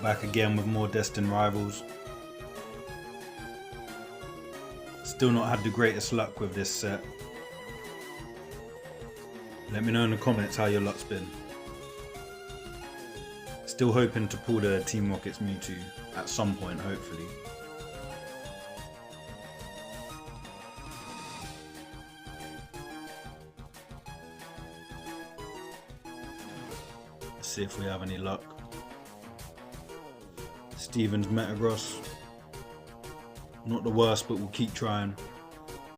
Back again with more Destined rivals. Still not had the greatest luck with this set. Let me know in the comments how your luck's been. Still hoping to pull the Team Rocket's Mewtwo at some point, hopefully. Let's see if we have any luck. Steven's Metagross. Not the worst, but we'll keep trying.